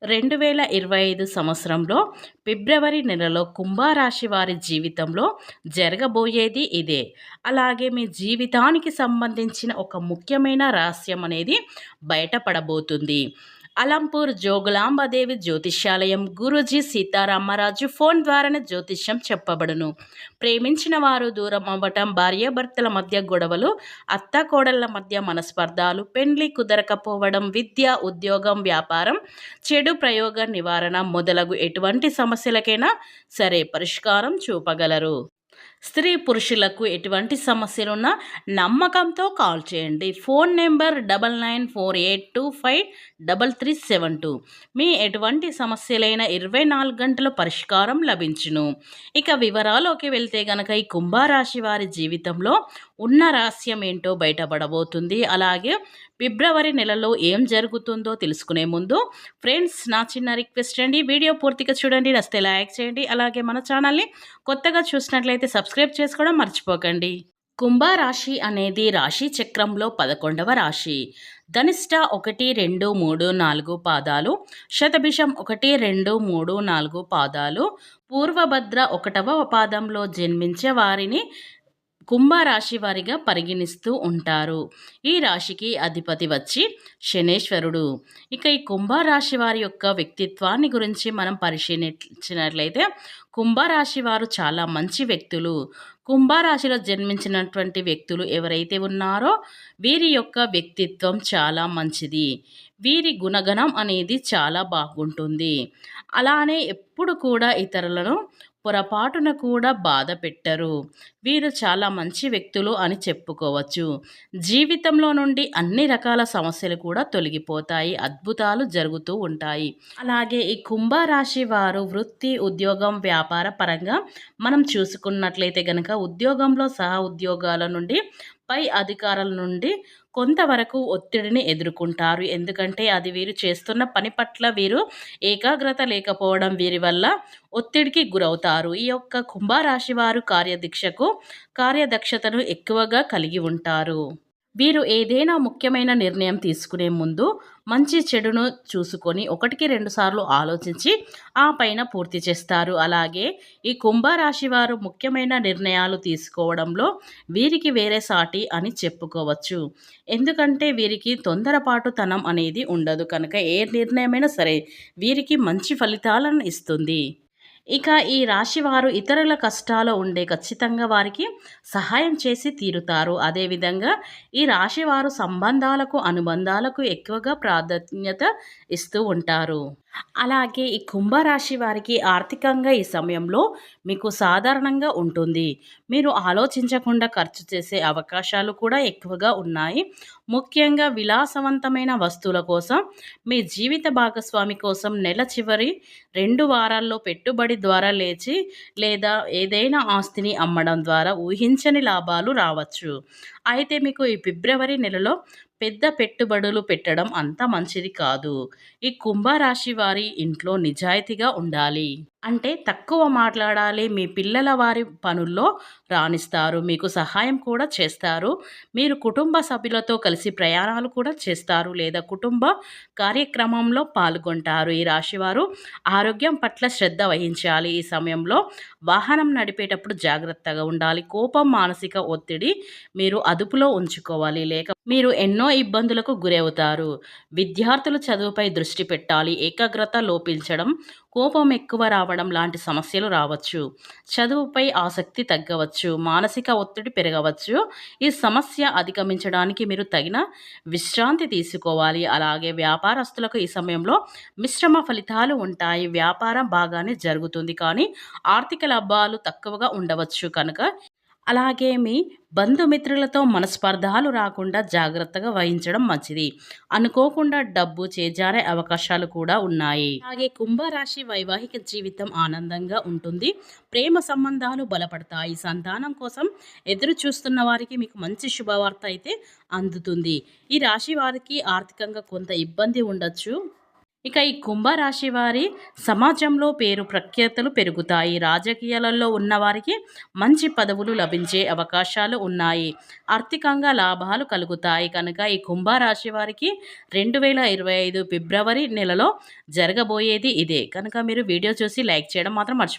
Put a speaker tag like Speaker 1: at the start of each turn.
Speaker 1: 2025 సంవత్సరంలో ఫిబ్రవరి నెలలో కుంభరాశి వారి జీవితంలో జరగబోయేది ఇదే. అలాగే మీ జీవితానికి సంబంధించిన ఒక ముఖ్యమైన రహస్యం అనేది బయటపడబోతుంది. అలంపూర్ జోగులాంబదేవి జ్యోతిష్యాలయం గురూజీ సీతారామరాజు ఫోన్ ద్వారానే జ్యోతిష్యం చెప్పబడును. ప్రేమించిన వారు దూరం అవ్వటం, భార్యాభర్తల మధ్య గొడవలు, అత్తాకోడళ్ల మధ్య మనస్పర్ధాలు, పెండ్లి కుదరకపోవడం, విద్య, ఉద్యోగం, వ్యాపారం, చెడు ప్రయోగ నివారణ మొదలగు ఎటువంటి సమస్యలకైనా సరే పరిష్కారం చూపగలరు. స్త్రీ పురుషులకు ఎటువంటి సమస్యలున్నా నమ్మకంతో కాల్ చేయండి. Phone number 9948253372. మీ ఎటువంటి సమస్యలైన 24 గంటల పరిష్కారం లభించును. ఇక వివరాల్లోకి వెళ్తే గనక ఈ కుంభరాశి వారి జీవితంలో ఉన్న రహస్యం ఏంటో బయటపడబోతుంది. అలాగే ఫిబ్రవరి నెలలో ఏం జరుగుతుందో తెలుసుకునే ముందు ఫ్రెండ్స్, నా చిన్న రిక్వెస్ట్ అండి, వీడియో పూర్తిగా చూడండి, నచ్చితే లైక్ చేయండి. అలాగే మన ఛానల్ని కొత్తగా చూసినట్లయితే సబ్స్క్రైబ్ చేసుకోవడం మర్చిపోకండి. కుంభరాశి అనేది రాశి చక్రంలో 11వ రాశి. ధనిష్ట 1, 2, 3, 4 పాదాలు, శతభిషం 1, 2, 3, 4 పాదాలు, పూర్వభద్ర 1వ పాదంలో జన్మించే వారిని కుంభరాశి వారిగా పరిగణిస్తూ ఉంటారు. ఈ రాశికి అధిపతి వచ్చి శనేశ్వరుడు. ఇక ఈ కుంభరాశి వారి యొక్క వ్యక్తిత్వాన్ని గురించి మనం పరిశీలించినట్లయితే కుంభరాశి వారు చాలా మంచి వ్యక్తులు. కుంభరాశిలో జన్మించినటువంటి వ్యక్తులు ఎవరైతే ఉన్నారో వీరి యొక్క వ్యక్తిత్వం చాలా మంచిది. వీరి గుణగణం అనేది చాలా బాగుంటుంది. అలానే ఎప్పుడు కూడా ఇతరులను పొరపాటున కూడా బాధ పెట్టరు. వీరు చాలా మంచి వ్యక్తులు అని చెప్పుకోవచ్చు. జీవితంలో నుండి అన్ని రకాల సమస్యలు కూడా తొలగిపోతాయి. అద్భుతాలు జరుగుతూ ఉంటాయి. అలాగే ఈ కుంభరాశి వారు వృత్తి, ఉద్యోగం, వ్యాపార పరంగా మనం చూసుకున్నట్లయితే గనక ఉద్యోగంలో సహా ఉద్యోగాల నుండి, పై అధికారుల నుండి కొంతవరకు ఒత్తిడిని ఎదుర్కొంటారు. ఎందుకంటే అది వీరు చేస్తున్న పని పట్ల వీరు ఏకాగ్రత లేకపోవడం వీరి వల్ల ఒత్తిడికి గురవుతారు. ఈ యొక్క కుంభరాశి వారు కార్యదక్షతను ఎక్కువగా కలిగి ఉంటారు. వీరు ఏదైనా ముఖ్యమైన నిర్ణయం తీసుకునే ముందు మంచి చెడును చూసుకొని 1కి 2 సార్లు ఆలోచించి ఆ పైన పూర్తి చేస్తారు. అలాగే ఈ కుంభరాశి వారు ముఖ్యమైన నిర్ణయాలు తీసుకోవడంలో వీరికి వేరే సాటి అని చెప్పుకోవచ్చు. ఎందుకంటే వీరికి తొందరపాటుతనం అనేది ఉండదు కనుక ఏ నిర్ణయమైనా సరే వీరికి మంచి ఫలితాలను ఇస్తుంది. ఇక ఈ రాశి వారు ఇతరుల కష్టాలు ఉండే ఖచ్చితంగా వారికి సహాయం చేసి తీరుతారు. అదేవిధంగా ఈ రాశి వారు సంబంధాలకు, అనుబంధాలకు ఎక్కువగా ప్రాధాన్యత ఇస్తూ ఉంటారు. అలాగే ఈ కుంభరాశి వారికి ఆర్థికంగా ఈ సమయంలో మీకు సాధారణంగా ఉంటుంది. మీరు ఆలోచించకుండా ఖర్చు చేసే అవకాశాలు కూడా ఎక్కువగా ఉన్నాయి. ముఖ్యంగా విలాసవంతమైన వస్తువుల కోసం, మీ జీవిత భాగస్వామి కోసం నెల చివరి 2 వారాల్లో పెట్టుబడి ద్వారా లేదా ఏదైనా ఆస్తిని అమ్మడం ద్వారా ఊహించని లాభాలు రావచ్చు. అయితే మీకు ఈ ఫిబ్రవరి నెలలో పెద్ద పెట్టుబడులు పెట్టడం అంత మంచిది కాదు. ఈ కుంభరాశి వారి ఇంట్లో నిజాయితీగా ఉండాలి. అంటే తక్కువ మాట్లాడాలి. మీ పిల్లల వారి పనుల్లో రాణిస్తారు. మీకు సహాయం కూడా చేస్తారు. మీరు కుటుంబ సభ్యులతో కలిసి ప్రయాణాలు కూడా చేస్తారు లేదా కుటుంబ కార్యక్రమంలో పాల్గొంటారు. ఈ రాశివారు ఆరోగ్యం పట్ల శ్రద్ధ వహించాలి. ఈ సమయంలో వాహనం నడిపేటప్పుడు జాగ్రత్తగా ఉండాలి. కోపం, మానసిక ఒత్తిడి మీరు అదుపులో ఉంచుకోవాలి, లేక మీరు ఎన్నో ఇబ్బందులకు గురవుతారు. విద్యార్థులు చదువుపై దృష్టి పెట్టాలి. ఏకాగ్రత లోపించడం, కోపం ఎక్కువ రావడం లాంటి సమస్యలు రావచ్చు. చదువుపై ఆసక్తి తగ్గవచ్చు. మానసిక ఒత్తిడి పెరగవచ్చు. ఈ సమస్య అధిగమించడానికి మీరు తగిన విశ్రాంతి తీసుకోవాలి. అలాగే వ్యాపారస్తులకు ఈ సమయంలో మిశ్రమ ఫలితాలు ఉంటాయి. వ్యాపారం బాగానే జరుగుతుంది కానీ ఆర్థిక లాభాలు తక్కువగా ఉండవచ్చు కనుక అలాగే మీ బంధుమిత్రులతో మనస్పర్ధాలు రాకుండా జాగ్రత్తగా వహించడం మంచిది. అనుకోకుండా డబ్బు చేజారే అవకాశాలు కూడా ఉన్నాయి. అలాగే కుంభరాశి వైవాహిక జీవితం ఆనందంగా ఉంటుంది. ప్రేమ సంబంధాలు బలపడతాయి. సంతానం కోసం ఎదురు చూస్తున్న వారికి మీకు మంచి శుభవార్త అయితే అందుతుంది. ఈ రాశి వారికి ఆర్థికంగా కొంత ఇబ్బంది ఉండొచ్చు. ఇక ఈ కుంభరాశి వారి సమాజంలో పేరు ప్రఖ్యాతలు పెరుగుతాయి. రాజకీయాలలో ఉన్నవారికి మంచి పదవులు లభించే అవకాశాలు ఉన్నాయి. ఆర్థికంగా లాభాలు కలుగుతాయి. కనుక ఈ కుంభరాశి వారికి 2025 ఫిబ్రవరి నెలలో జరగబోయేది ఇదే. కనుక మీరు వీడియో చూసి లైక్ చేయడం మాత్రం మర్చిపోకండి.